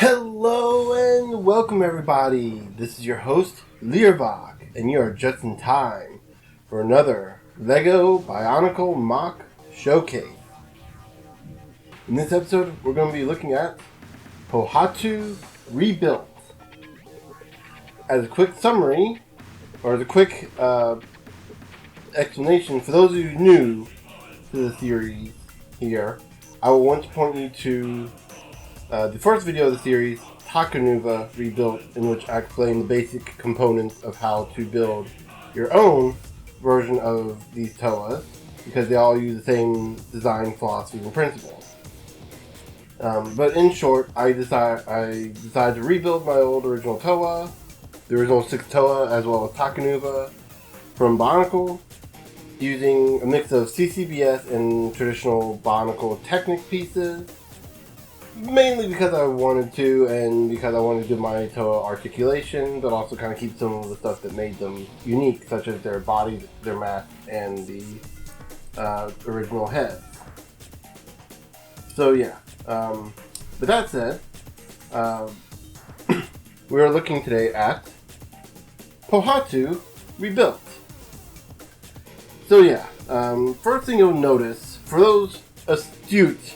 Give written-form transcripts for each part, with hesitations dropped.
Hello and welcome everybody. This is your host, Learvok, and you are just in time for another LEGO Bionicle MOC showcase. In this episode, we're going to be looking at Pohatu ReBuilt. As a quick summary, or as a quick explanation, for those of you new to the series here, I will want to point you to the first video of the series, Pohatu ReBuilt, in which I explain the basic components of how to build your own version of these toas, because they all use the same design philosophies and principles. But in short, I decided to rebuild my old original toa, the original 6 toa, as well as Takanuva from Bionicle, using a mix of CCBS and traditional Bionicle Technic pieces. Mainly because I wanted to, and because I wanted to do my toa articulation, but also kind of keep some of the stuff that made them unique, such as their bodies, their mask, and the original heads. So yeah, with that said, we are looking today at Pohatu ReBuilt. So yeah, first thing you'll notice, for those astute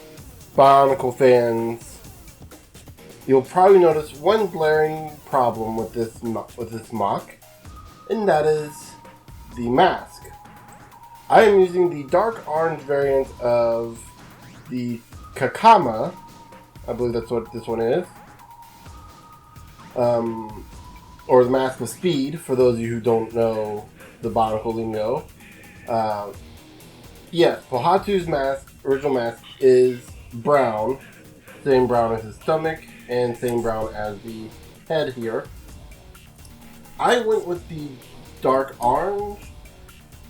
Bionicle fans, you'll probably notice one glaring problem with this MOC, and that is the mask. I am using the dark orange variant of the Kakama, I believe that's what this one is, or the Mask of Speed, for those of you who don't know the Bionicle lingo. Yes, Pohatu's mask, original mask, is brown, same brown as his stomach, and same brown as the head here. I went with the dark orange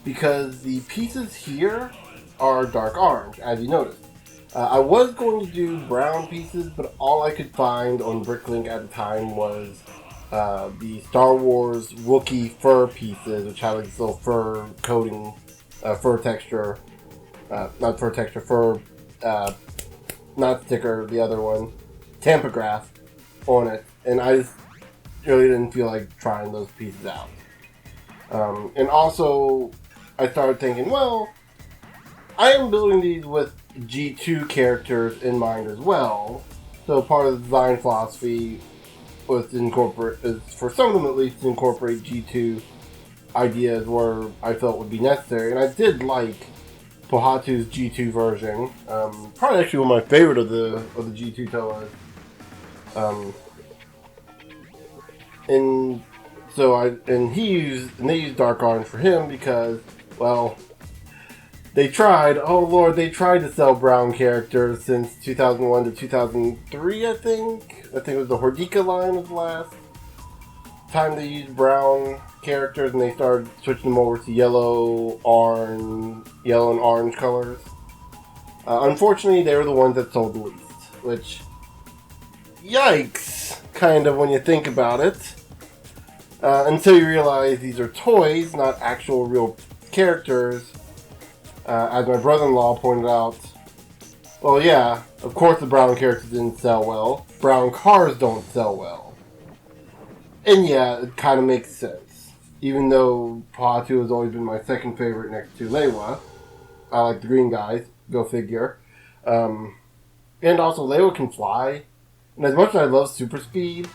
because the pieces here are dark orange, as you noticed. I was going to do brown pieces, but all I could find on Bricklink at the time was the Star Wars Wookiee fur pieces, which have like this little fur coating, fur texture, not sticker, the other one, tampograph on it, and I just really didn't feel like trying those pieces out. And also, I started thinking, well, I am building these with G2 characters in mind as well, so part of the design philosophy was to incorporate, for some of them at least, to incorporate G2 ideas where I felt would be necessary, and I did like Pohatu's G2 version. Probably actually one of my favorite of the G2 toas. And they used dark orange for him because, well, they tried to sell brown characters since 2001 to 2003, I think it was the Hordika line was the last time they used brown characters, and they started switching them over to yellow and orange colors. Unfortunately, they were the ones that sold the least, which, yikes, kind of when you think about it. Until you realize these are toys, not actual real characters. As my brother-in-law pointed out, well, yeah, of course the brown characters didn't sell well. Brown cars don't sell well. And yeah, it kind of makes sense. Even though Pohatu has always been my second favorite next to Leiwa. I like the green guys, go figure. And also, Leiwa can fly. And as much as I love super speed,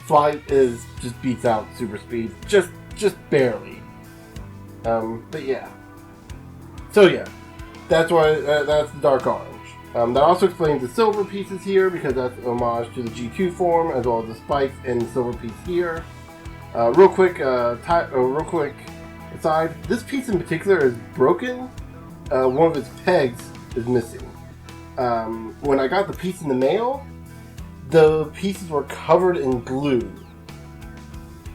flight just beats out super speed. Just barely. But yeah. So yeah, that's the dark orange. That also explains the silver pieces here, because that's an homage to the G2 form, as well as the spikes and the silver piece here. Real quick aside, this piece in particular is broken. One of its pegs is missing. When I got the piece in the mail, the pieces were covered in glue.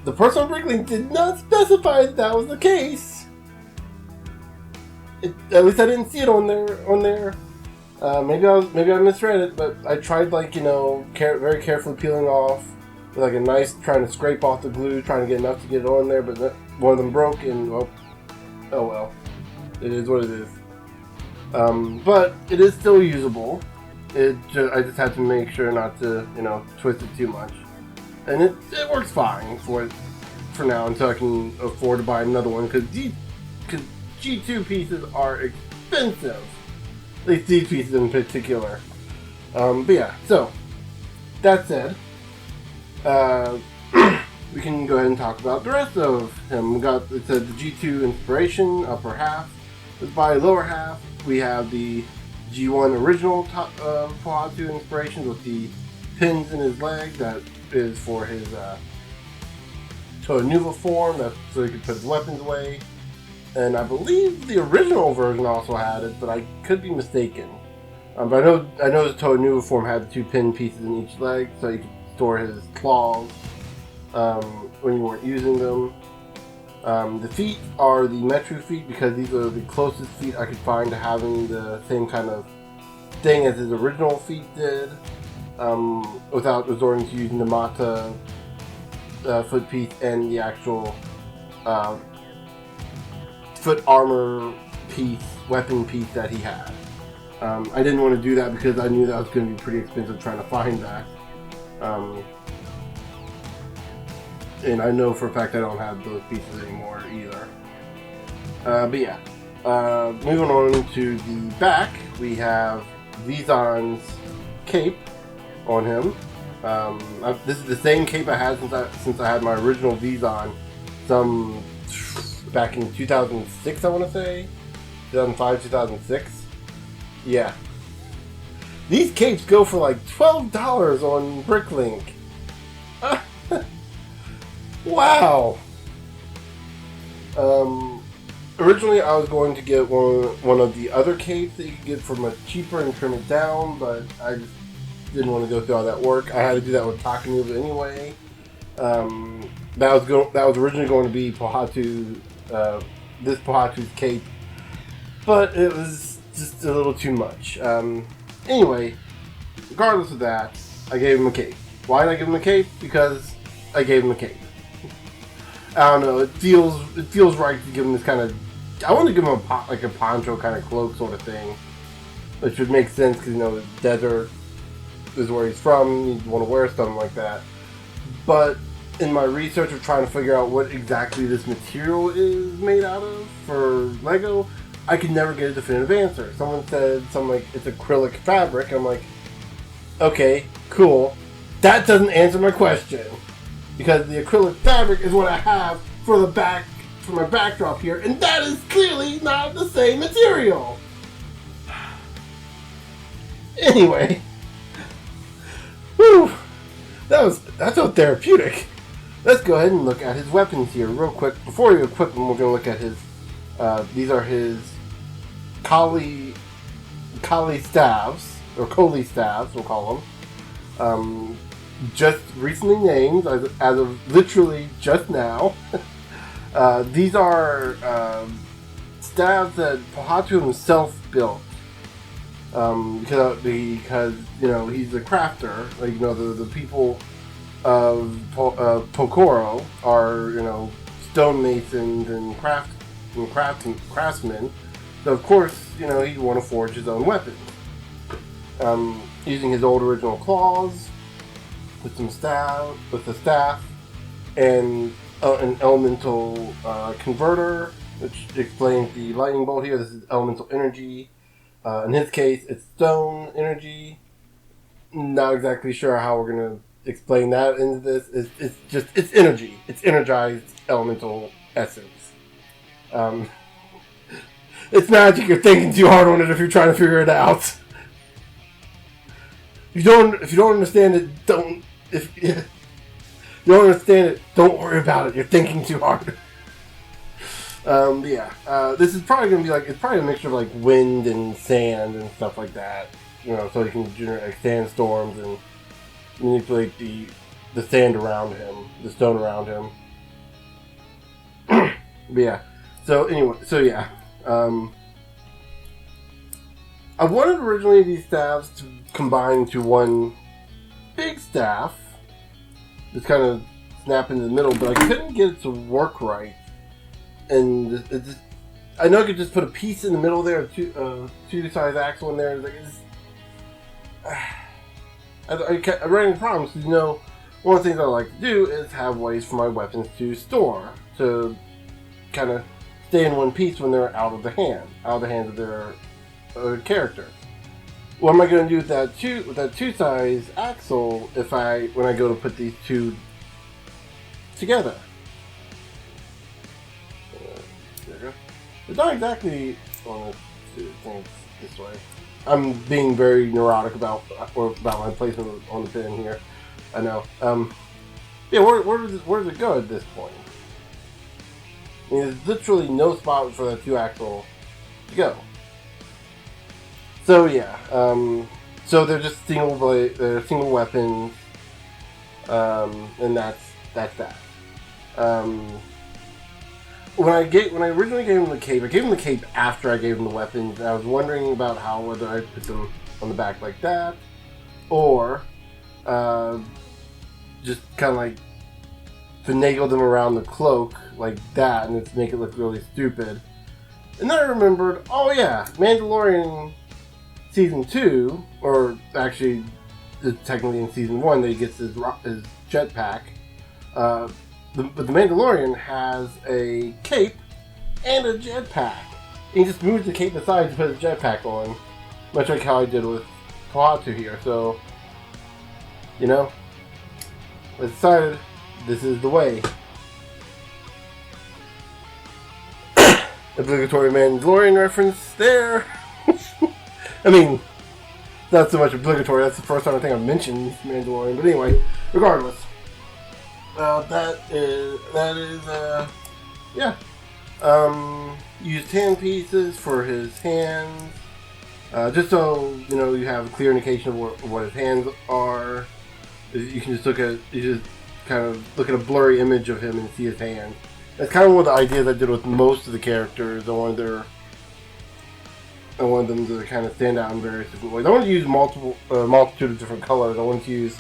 The person on Bricklink did not specify that was the case. At least I didn't see it on there. Maybe I misread it, but I tried, very carefully peeling off with a nice, trying to scrape off the glue, trying to get enough to get it on there, but one of them broke, and well, oh well, it is what it is. But it is still usable, I just had to make sure not to, twist it too much. And it works fine for now until I can afford to buy another one, because G2 pieces are expensive. At least these pieces in particular. But yeah, so that said, we can go ahead and talk about the rest of him. It said the G2 inspiration, upper half. The body, lower half. We have the G1 original Pohatu inspiration with the pins in his leg. That is for his Toa form. That's so he could put his weapons away. And I believe the original version also had it, but I could be mistaken. But I know the Toa form had the 2 pin pieces in each leg, so you could store his claws when you weren't using them. The feet are the Metru feet, because these are the closest feet I could find to having the same kind of thing as his original feet did, without resorting to using the Mata foot piece and the actual foot armor piece, weapon piece that he had. I didn't want to do that because I knew that was going to be pretty expensive trying to find that. And I know for a fact I don't have those pieces anymore either. But yeah, moving on to the back, we have Vizon's cape on him. This is the same cape I had since I had my original Vizon, back in 2006, I want to say, 2005, 2006. Yeah, these capes go for like $12 on Bricklink. Wow. Originally I was going to get one of the other capes that you could get for much cheaper and trim it down, but I just didn't want to go through all that work. I had to do that with Takanuva anyway. That was originally going to be Pohatu, this Pohatu's cape, but it was just a little too much. Anyway, regardless of that, I gave him a cape. Why did I give him a cape? Because I gave him a cape. I don't know. It feels right to give him this kind of. I want to give him a poncho kind of cloak sort of thing, which would make sense because the desert is where he's from. You'd want to wear something like that. But in my research of trying to figure out what exactly this material is made out of for Lego, I could never get a definitive answer. Someone said something like it's acrylic fabric. I'm like, okay, cool. That doesn't answer my question. Because the acrylic fabric is what I have for my backdrop here, and that is clearly not the same material. Anyway, whew, that's so therapeutic. Let's go ahead and look at his weapons here real quick. Before we equip him, we're going to look at his. These are his Kali staves, or Koli staves, we'll call them. Just recently named, as of literally just now. These are staves that Pohatu himself built. Because he's a crafter. Like, the people of Pokoro are, stonemasons and craftsmen. So of course, he'd want to forge his own weapons. Using his old original claws, with the staff, and an elemental converter, which explains the lightning bolt here. This is elemental energy. In his case, it's stone energy. Not exactly sure how we're going to explain that into this. It's energy. It's energized elemental essence. It's magic. You're thinking too hard on it if you're trying to figure it out. If you don't understand it, don't. If you don't understand it, don't worry about it. You're thinking too hard. This is probably gonna be it's probably a mixture of wind and sand and stuff like that. So you can generate sandstorms and manipulate the sand around him, the stone around him. I wanted originally these staffs to combine into one big staff, just kind of snap into the middle, but I couldn't get it to work right. And I know I could just put a piece in the middle there, two size axle in there. I ran into problems. You know, one of the things I like to do is have ways for my weapons to store, to kind of stay in one piece when they're out of the hands of their character. What am I going to do with that two size axle when I go to put these two together? There we go. It's not exactly on this way. I'm being very neurotic about my placement on the pin here. I know. Yeah, where does it go at this point? I mean, there's literally no spot for that 2-axle to go. So yeah, so they're just they're single weapons, and that's that. When I originally gave him the cape, I gave him the cape after I gave him the weapons. And I was wondering about whether I put them on the back like that, or just kind of like finagle them around the cloak like that, and just make it look really stupid. And then I remembered, oh yeah, Mandalorian Season 2, or actually, technically in Season 1, that he gets his jetpack. But the Mandalorian has a cape and a jetpack. He just moves the cape aside to put his jetpack on, much like how I did with Pohatu here. So, you know, I decided this is the way. Obligatory Mandalorian reference there. I mean, not so much obligatory. That's the first time I think I've mentioned Mandalorian. But anyway, regardless. Yeah. Used hand pieces for his hands, just so you know you have a clear indication of what his hands are. You can just kind of look at a blurry image of him and see his hands. That's kind of one of the ideas I did with most of the characters. I wanted them to kind of stand out in various different ways. I wanted to use multitude of different colors. I wanted to use,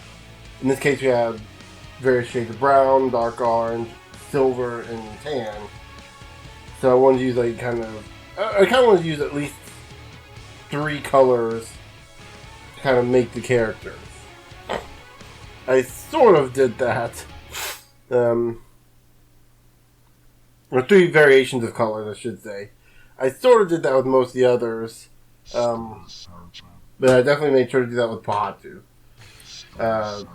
in this case, we have various shades of brown, dark orange, silver, and tan. So I wanted to use I kind of wanted to use at least 3 colors to kind of make the characters. I sort of did that. Or 3 variations of colors, I should say. I sort of did that with most of the others. But I definitely made sure to do that with Pohatu. But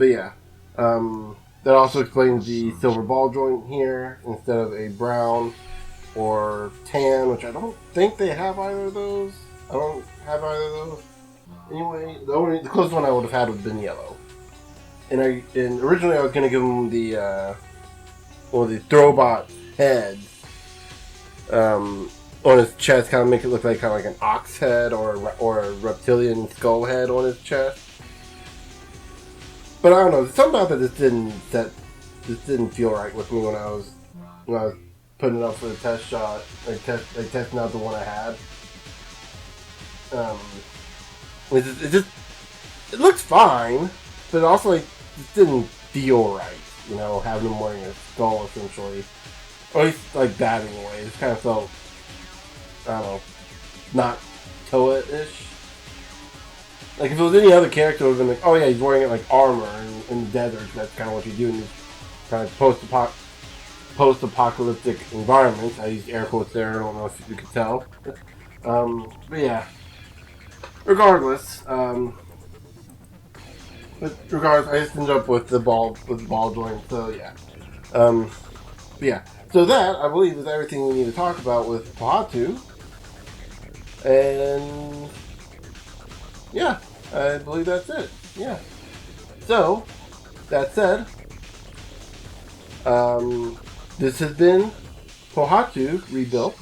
yeah. That also explains the silver ball joint here instead of a brown or tan, which I don't think they have either of those. I don't have either of those. Anyway, the closest one I would have had would have been yellow. And originally I was going to give them the Throwbot head on his chest, kind of make it look like an ox head or a reptilian skull head on his chest. But I don't know, something about that just didn't feel right with me when I was putting it up for the test shot, testing out the one I had. It looks fine, but it also just didn't feel right, you know, having him wearing a skull essentially, or at least like that anyway. It just kind of felt, I don't know, not Toa-ish. Like, if it was any other character, it would have been like, oh yeah, he's wearing it like armor in the desert. That's kind of what you do in these kind of post-apocalyptic environments. I used air quotes there. I don't know if you could tell. But yeah. Regardless, I just ended up with the ball joint. So yeah. But yeah. So that, I believe, is everything we need to talk about with Pohatu. And yeah, I believe that's it. Yeah. So, that said, this has been Pohatu ReBuilt.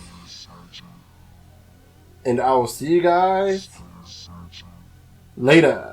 And I will see you guys later.